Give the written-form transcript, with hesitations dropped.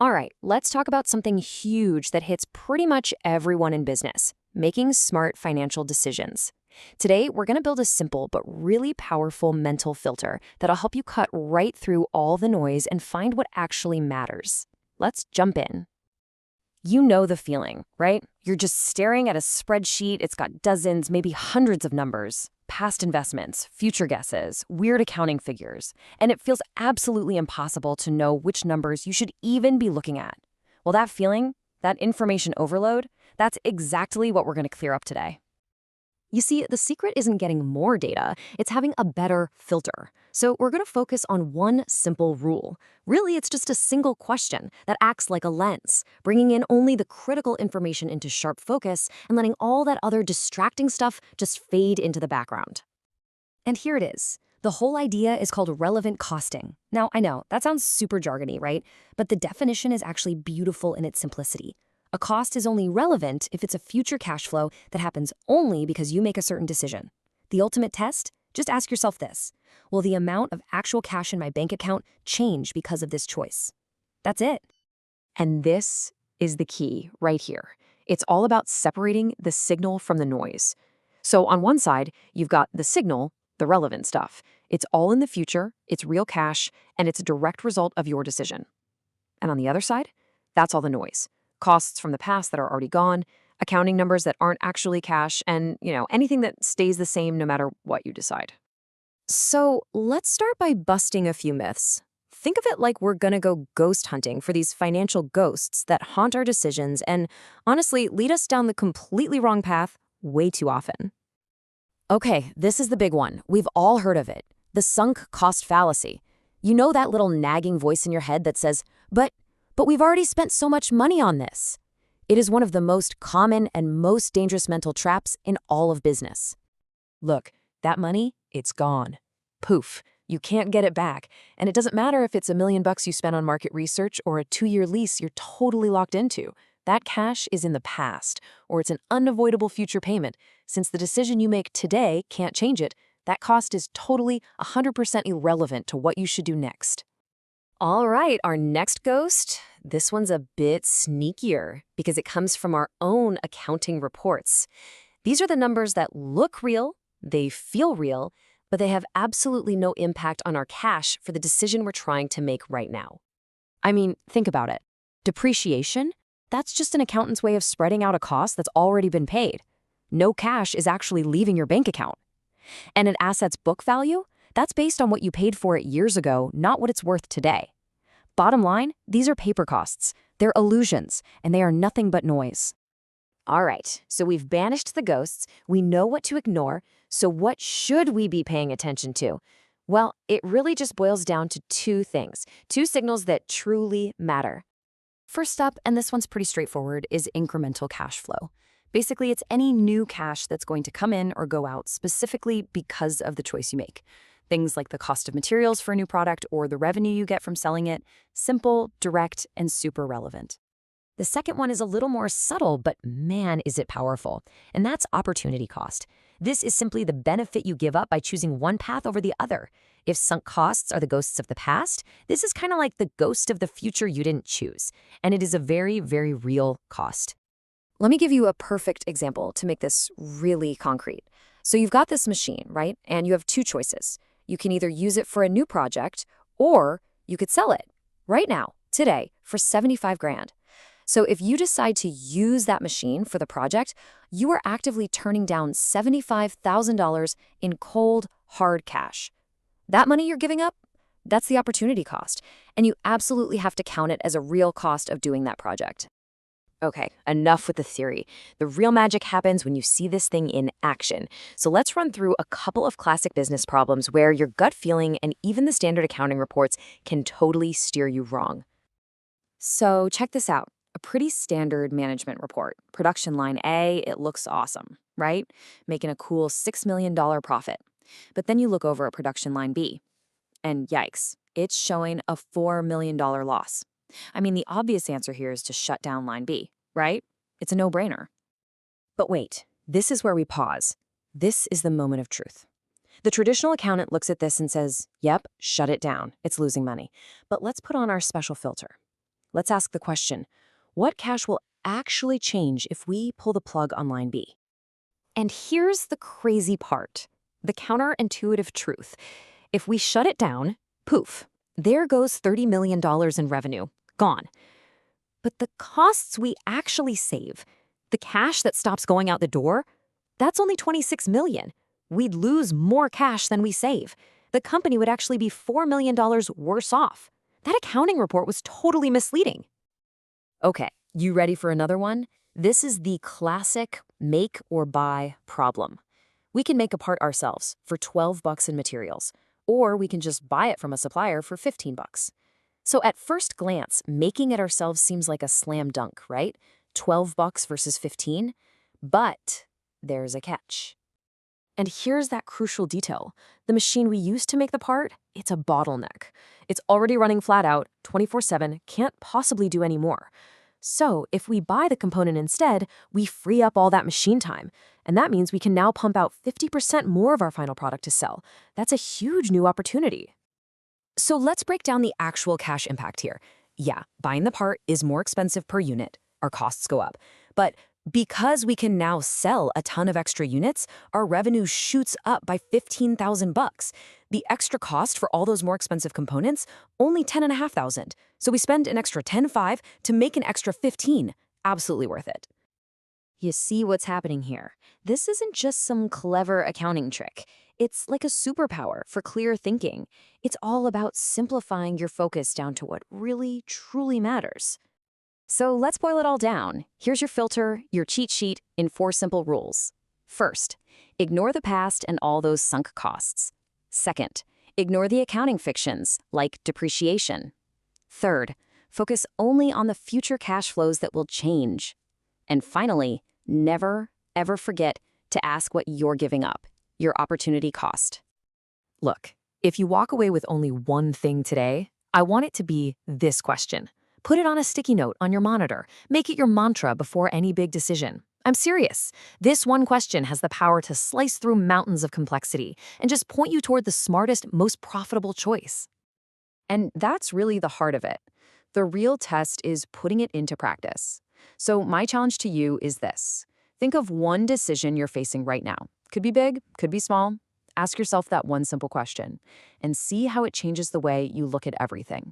All right, let's talk about something huge that hits pretty much everyone in business: making smart financial decisions. Today, we're going to build a simple but really powerful mental filter that'll help you cut right through all the noise and find what actually matters. Let's jump in. You know the feeling, right? You're just staring at a spreadsheet. It's got dozens, maybe hundreds of numbers, past investments, future guesses, weird accounting figures, and it feels absolutely impossible to know which numbers you should even be looking at. Well, that feeling, that information overload, that's exactly what we're going to clear up today. You see, the secret isn't getting more data, it's having a better filter. So we're going to focus on one simple rule. Really, it's just a single question that acts like a lens, bringing in only the critical information into sharp focus and letting all that other distracting stuff just fade into the background. And here it is. The whole idea is called relevant costing. Now, I know, that sounds super jargony, right? But the definition is actually beautiful in its simplicity. A cost is only relevant if it's a future cash flow that happens only because you make a certain decision. The ultimate test? Just ask yourself this: will the amount of actual cash in my bank account change because of this choice? That's it. And this is the key right here. It's all about separating the signal from the noise. So on one side, you've got the signal, the relevant stuff. It's all in the future, it's real cash, and it's a direct result of your decision. And on the other side, that's all the noise. Costs from the past that are already gone, accounting numbers that aren't actually cash, and, anything that stays the same no matter what you decide. So let's start by busting a few myths. Think of it like we're gonna go ghost hunting for these financial ghosts that haunt our decisions and, honestly, lead us down the completely wrong path way too often. Okay, this is the big one. We've all heard of it: the sunk cost fallacy. You know that little nagging voice in your head that says, but we've already spent so much money on this. It is one of the most common and most dangerous mental traps in all of business. Look, that money, it's gone. Poof, you can't get it back. And it doesn't matter if it's $1 million you spent on market research or a 2-year lease you're totally locked into. That cash is in the past, or it's an unavoidable future payment. Since the decision you make today can't change it, that cost is totally 100% irrelevant to what you should do next. All right, our next ghost, this one's a bit sneakier because it comes from our own accounting reports. These are the numbers that look real, they feel real, but they have absolutely no impact on our cash for the decision we're trying to make right now. I mean, think about it. Depreciation? That's just an accountant's way of spreading out a cost that's already been paid. No cash is actually leaving your bank account. And an asset's book value? That's based on what you paid for it years ago, not what it's worth today. Bottom line, these are paper costs. They're illusions, and they are nothing but noise. All right, so we've banished the ghosts. We know what to ignore. So what should we be paying attention to? Well, it really just boils down to two things, two signals that truly matter. First up, and this one's pretty straightforward, is incremental cash flow. Basically, it's any new cash that's going to come in or go out specifically because of the choice you make. Things like the cost of materials for a new product or the revenue you get from selling it. Simple, direct, and super relevant. The second one is a little more subtle, but man, is it powerful. And that's opportunity cost. This is simply the benefit you give up by choosing one path over the other. If sunk costs are the ghosts of the past, this is kind of like the ghost of the future you didn't choose. And it is a very, very real cost. Let me give you a perfect example to make this really concrete. So you've got this machine, right? And you have two choices. You can either use it for a new project, or you could sell it right now, today, for 75 grand. So if you decide to use that machine for the project, you are actively turning down $75,000 in cold, hard cash. That money you're giving up, that's the opportunity cost, and you absolutely have to count it as a real cost of doing that project. Okay, enough with the theory. The real magic happens when you see this thing in action. So let's run through a couple of classic business problems where your gut feeling and even the standard accounting reports can totally steer you wrong. So check this out. A pretty standard management report. Production line A, it looks awesome, right? Making a cool $6 million profit. But then you look over at production line B, and yikes, it's showing a $4 million loss. I mean, the obvious answer here is to shut down line B, right? It's a no-brainer. But wait, this is where we pause. This is the moment of truth. The traditional accountant looks at this and says, yep, shut it down. It's losing money. But let's put on our special filter. Let's ask the question, what cash will actually change if we pull the plug on line B? And here's the crazy part, the counterintuitive truth. If we shut it down, poof, there goes $30 million in revenue, gone. But the costs we actually save, the cash that stops going out the door, that's only $26 million. We'd lose more cash than we save. The company would actually be $4 million worse off. That accounting report was totally misleading. Okay, you ready for another one? This is the classic make or buy problem. We can make a part ourselves for $12 in materials, or we can just buy it from a supplier for $15. So at first glance, making it ourselves seems like a slam dunk, right? $12 versus 15. But there's a catch. And here's that crucial detail. The machine we used to make the part, it's a bottleneck. It's already running flat out, 24/7, can't possibly do any more. So if we buy the component instead, we free up all that machine time. And that means we can now pump out 50% more of our final product to sell. That's a huge new opportunity. So let's break down the actual cash impact here. Yeah, buying the part is more expensive per unit. Our costs go up. But because we can now sell a ton of extra units, our revenue shoots up by $15,000. The extra cost for all those more expensive components, only $10,500. So we spend an extra $10,500 to make an extra $15,000. Absolutely worth it. You see what's happening here. This isn't just some clever accounting trick. It's like a superpower for clear thinking. It's all about simplifying your focus down to what really, truly matters. So let's boil it all down. Here's your filter, your cheat sheet, in 4 simple rules. First, ignore the past and all those sunk costs. Second, ignore the accounting fictions, like depreciation. Third, focus only on the future cash flows that will change. And finally, never, ever forget to ask what you're giving up, your opportunity cost. Look, if you walk away with only one thing today, I want it to be this question. Put it on a sticky note on your monitor. Make it your mantra before any big decision. I'm serious. This one question has the power to slice through mountains of complexity and just point you toward the smartest, most profitable choice. And that's really the heart of it. The real test is putting it into practice. So my challenge to you is this. Think of one decision you're facing right now. Could be big, could be small. Ask yourself that one simple question and see how it changes the way you look at everything.